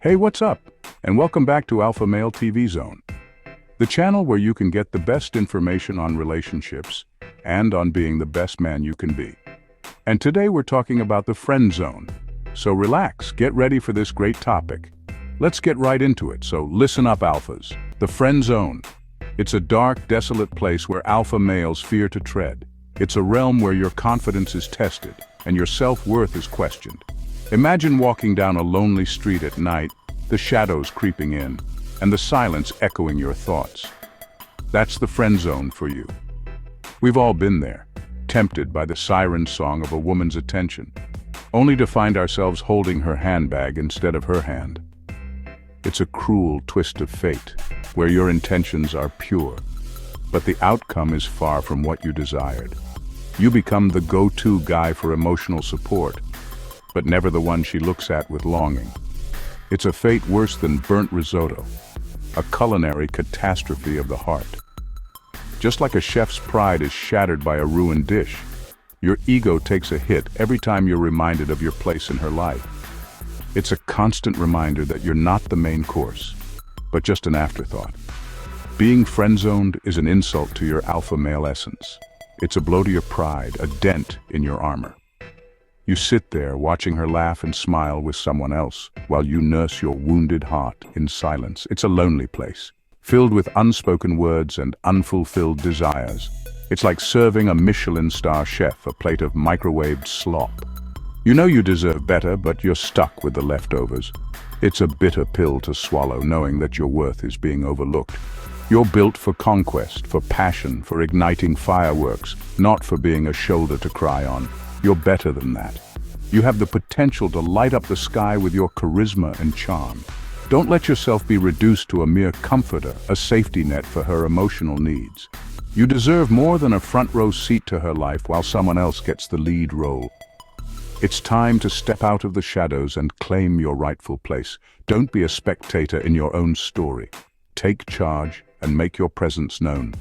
Hey, what's up? And welcome back to Alpha Male TV Zone, the channel where you can get the best information on relationships and on being the best man you can be. And today we're talking about the friend zone. So relax, get ready for this great topic. Let's get right into it, so listen up, alphas. The friend zone. It's a dark, desolate place where alpha males fear to tread. It's a realm where your confidence is tested and your self-worth is questioned. Imagine walking down a lonely street at night, the shadows creeping in, and the silence echoing your thoughts. That's the friend zone for you. We've all been there, tempted by the siren song of a woman's attention, only to find ourselves holding her handbag instead of her hand. It's a cruel twist of fate, where your intentions are pure, but the outcome is far from what you desired. You become the go-to guy for emotional support, but never the one she looks at with longing. It's a fate worse than burnt risotto, a culinary catastrophe of the heart. Just like a chef's pride is shattered by a ruined dish, your ego takes a hit every time you're reminded of your place in her life. It's a constant reminder that you're not the main course, but just an afterthought. Being friend-zoned is an insult to your alpha male essence. It's a blow to your pride, a dent in your armor. You sit there watching her laugh and smile with someone else while you nurse your wounded heart in silence. It's a lonely place, filled with unspoken words and unfulfilled desires. It's like serving a Michelin star chef a plate of microwaved slop. You know you deserve better, but you're stuck with the leftovers. It's a bitter pill to swallow, knowing that your worth is being overlooked. You're built for conquest, for passion, for igniting fireworks, not for being a shoulder to cry on. You're better than that. You have the potential to light up the sky with your charisma and charm. Don't let yourself be reduced to a mere comforter, a safety net for her emotional needs. You deserve more than a front row seat to her life while someone else gets the lead role. It's time to step out of the shadows and claim your rightful place. Don't be a spectator in your own story. Take charge and make your presence known.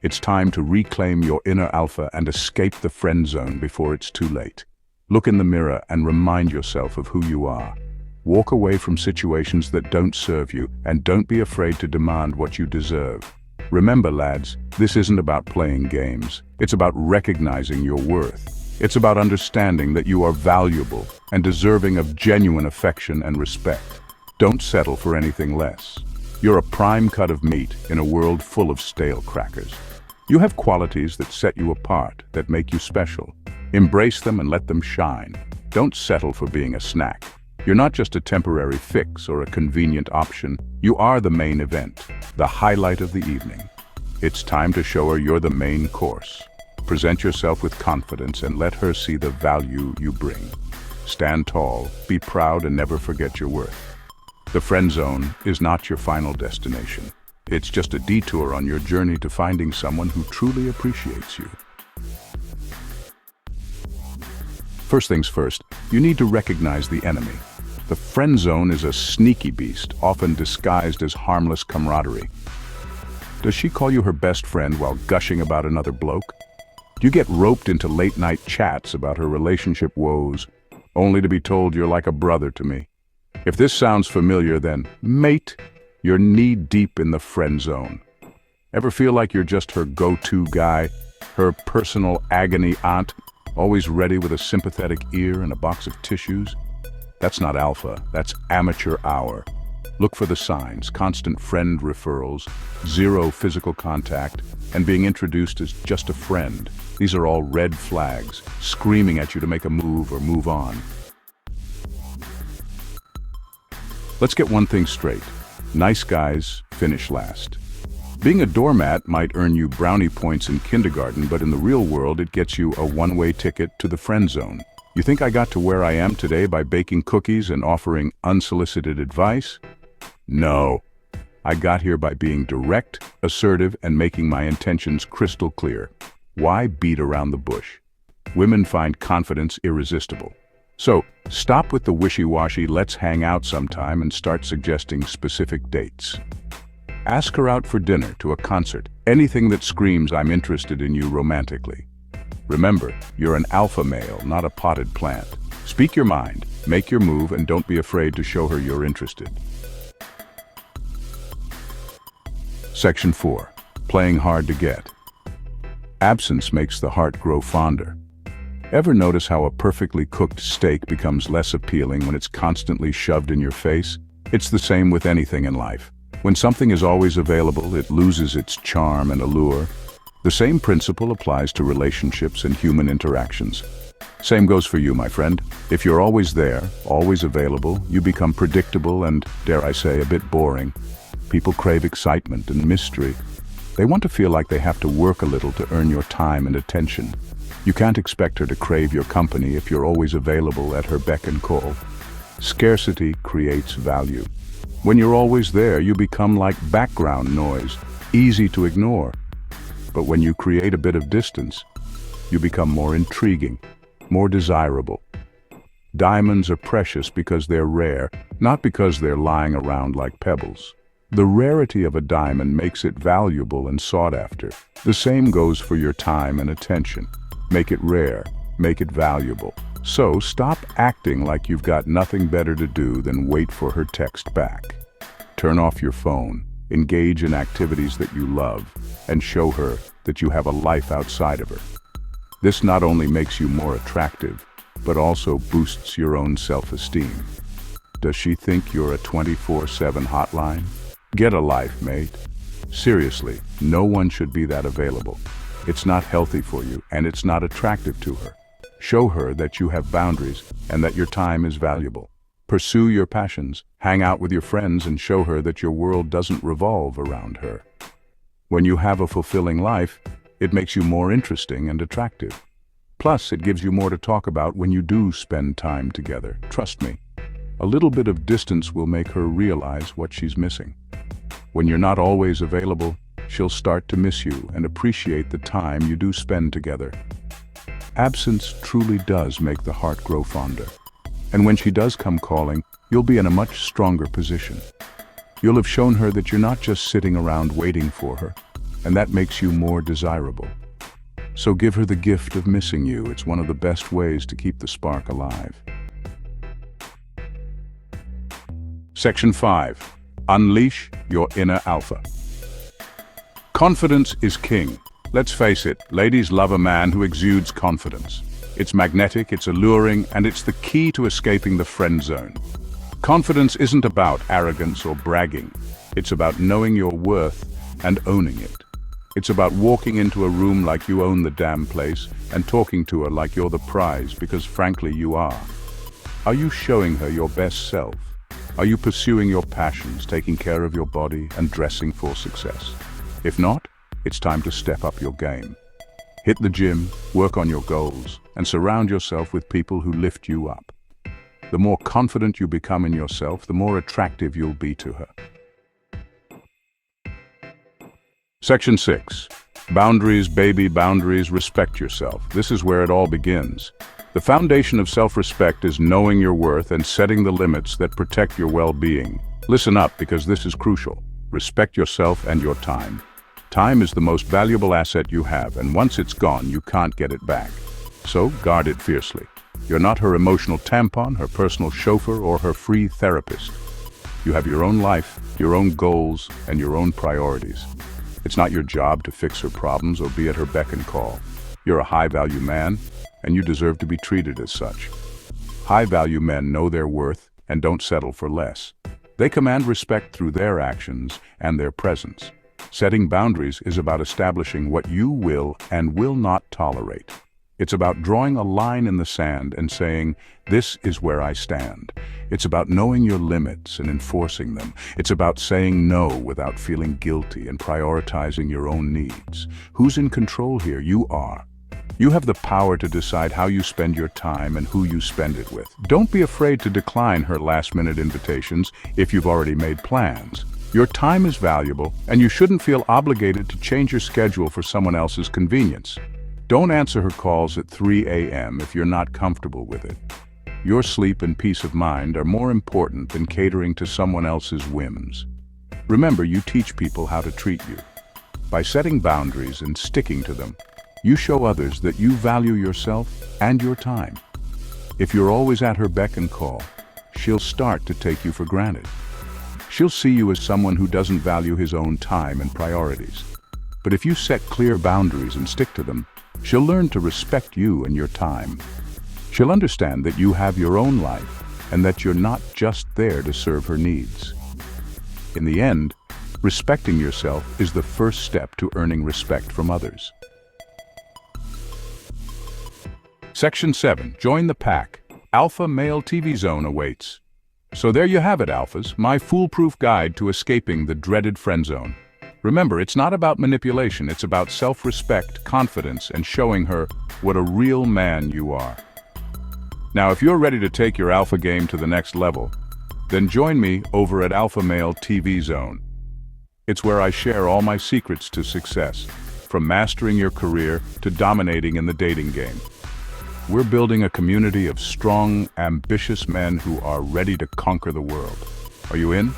It's time to reclaim your inner alpha and escape the friend zone before it's too late. Look in the mirror and remind yourself of who you are. Walk away from situations that don't serve you, and don't be afraid to demand what you deserve. Remember, lads, this isn't about playing games. It's about recognizing your worth. It's about understanding that you are valuable and deserving of genuine affection and respect. Don't settle for anything less. You're a prime cut of meat in a world full of stale crackers. You have qualities that set you apart, that make you special. Embrace them and let them shine. Don't settle for being a snack. You're not just a temporary fix or a convenient option. You are the main event, the highlight of the evening. It's time to show her you're the main course. Present yourself with confidence and let her see the value you bring. Stand tall, be proud, and never forget your worth. The friend zone is not your final destination. It's just a detour on your journey to finding someone who truly appreciates you. First things first, you need to recognize the enemy. The friend zone is a sneaky beast, often disguised as harmless camaraderie. Does she call you her best friend while gushing about another bloke? Do you get roped into late-night chats about her relationship woes, only to be told you're like a brother to me? If this sounds familiar, then, mate, you're knee-deep in the friend zone. Ever feel like you're just her go-to guy, her personal agony aunt, always ready with a sympathetic ear and a box of tissues? That's not alpha, that's amateur hour. Look for the signs: constant friend referrals, zero physical contact, and being introduced as just a friend. These are all red flags, screaming at you to make a move or move on. Let's get one thing straight. Nice guys finish last. Being a doormat might earn you brownie points in kindergarten, but in the real world it gets you a one-way ticket to the friend zone. You think I got to where I am today by baking cookies and offering unsolicited advice? No. I got here by being direct, assertive, and making my intentions crystal clear. Why beat around the bush? Women find confidence irresistible. So, stop with the wishy-washy "let's hang out sometime" and start suggesting specific dates. Ask her out for dinner, to a concert, anything that screams "I'm interested in you" romantically. Remember, you're an alpha male, not a potted plant. Speak your mind, make your move, and don't be afraid to show her you're interested. Section 4. Playing hard to get. Absence makes the heart grow fonder. Ever notice how a perfectly cooked steak becomes less appealing when it's constantly shoved in your face? It's the same with anything in life. When something is always available, it loses its charm and allure. The same principle applies to relationships and human interactions. Same goes for you, my friend. If you're always there, always available, you become predictable and, dare I say, a bit boring. People crave excitement and mystery. They want to feel like they have to work a little to earn your time and attention. You can't expect her to crave your company if you're always available at her beck and call. Scarcity creates value. When you're always there, you become like background noise, easy to ignore. But when you create a bit of distance, you become more intriguing, more desirable. Diamonds are precious because they're rare, not because they're lying around like pebbles. The rarity of a diamond makes it valuable and sought after. The same goes for your time and attention. Make it rare, make it valuable. So stop acting like you've got nothing better to do than wait for her text back. Turn off your phone, engage in activities that you love, and show her that you have a life outside of her. This not only makes you more attractive, but also boosts your own self-esteem. Does she think you're a 24/7 hotline? Get a life, mate. Seriously, no one should be that available. It's not healthy for you, and it's not attractive to her. Show her that you have boundaries and that your time is valuable. Pursue your passions, hang out with your friends, and show her that your world doesn't revolve around her. When you have a fulfilling life, it makes you more interesting and attractive. Plus, it gives you more to talk about when you do spend time together. Trust me, a little bit of distance will make her realize what she's missing. When you're not always available, she'll start to miss you and appreciate the time you do spend together. Absence truly does make the heart grow fonder. And when she does come calling, you'll be in a much stronger position. You'll have shown her that you're not just sitting around waiting for her, and that makes you more desirable. So give her the gift of missing you. It's one of the best ways to keep the spark alive. Section 5. Unleash your inner alpha. Confidence is king. Let's face it, ladies love a man who exudes confidence. It's magnetic, it's alluring, and it's the key to escaping the friend zone. Confidence isn't about arrogance or bragging. It's about knowing your worth and owning it. It's about walking into a room like you own the damn place and talking to her like you're the prize, because frankly you are. Are you showing her your best self? Are you pursuing your passions, taking care of your body, and dressing for success? If not, it's time to step up your game. Hit the gym, work on your goals, and surround yourself with people who lift you up. The more confident you become in yourself, the more attractive you'll be to her. Section 6. Boundaries, baby, boundaries. Respect yourself. This is where it all begins. The foundation of self-respect is knowing your worth and setting the limits that protect your well-being. Listen up, because this is crucial. Respect yourself and your time. Time is the most valuable asset you have, and once it's gone, you can't get it back. So guard it fiercely. You're not her emotional tampon, her personal chauffeur, or her free therapist. You have your own life, your own goals, and your own priorities. It's not your job to fix her problems or be at her beck and call. You're a high-value man, and you deserve to be treated as such. High-value men know their worth and don't settle for less. They command respect through their actions and their presence. Setting boundaries is about establishing what you will and will not tolerate. It's about drawing a line in the sand and saying, "This is where I stand." It's about knowing your limits and enforcing them. It's about saying no without feeling guilty and prioritizing your own needs. Who's in control here? You are. You have the power to decide how you spend your time and who you spend it with. Don't be afraid to decline her last-minute invitations if you've already made plans. Your time is valuable, and you shouldn't feel obligated to change your schedule for someone else's convenience. Don't answer her calls at 3 a.m. if you're not comfortable with it. Your sleep and peace of mind are more important than catering to someone else's whims. Remember, you teach people how to treat you. By setting boundaries and sticking to them, you show others that you value yourself and your time. If you're always at her beck and call, she'll start to take you for granted. She'll see you as someone who doesn't value his own time and priorities. But if you set clear boundaries and stick to them, she'll learn to respect you and your time. She'll understand that you have your own life and that you're not just there to serve her needs. In the end, respecting yourself is the first step to earning respect from others. Section 7. Join the pack. Alpha Male TV Zone awaits. So there you have it, alphas, my foolproof guide to escaping the dreaded friend zone. Remember, it's not about manipulation, it's about self-respect, confidence, and showing her what a real man you are. Now, if you're ready to take your alpha game to the next level, then join me over at Alpha Male TV Zone. It's where I share all my secrets to success, from mastering your career to dominating in the dating game. We're building a community of strong, ambitious men who are ready to conquer the world. Are you in?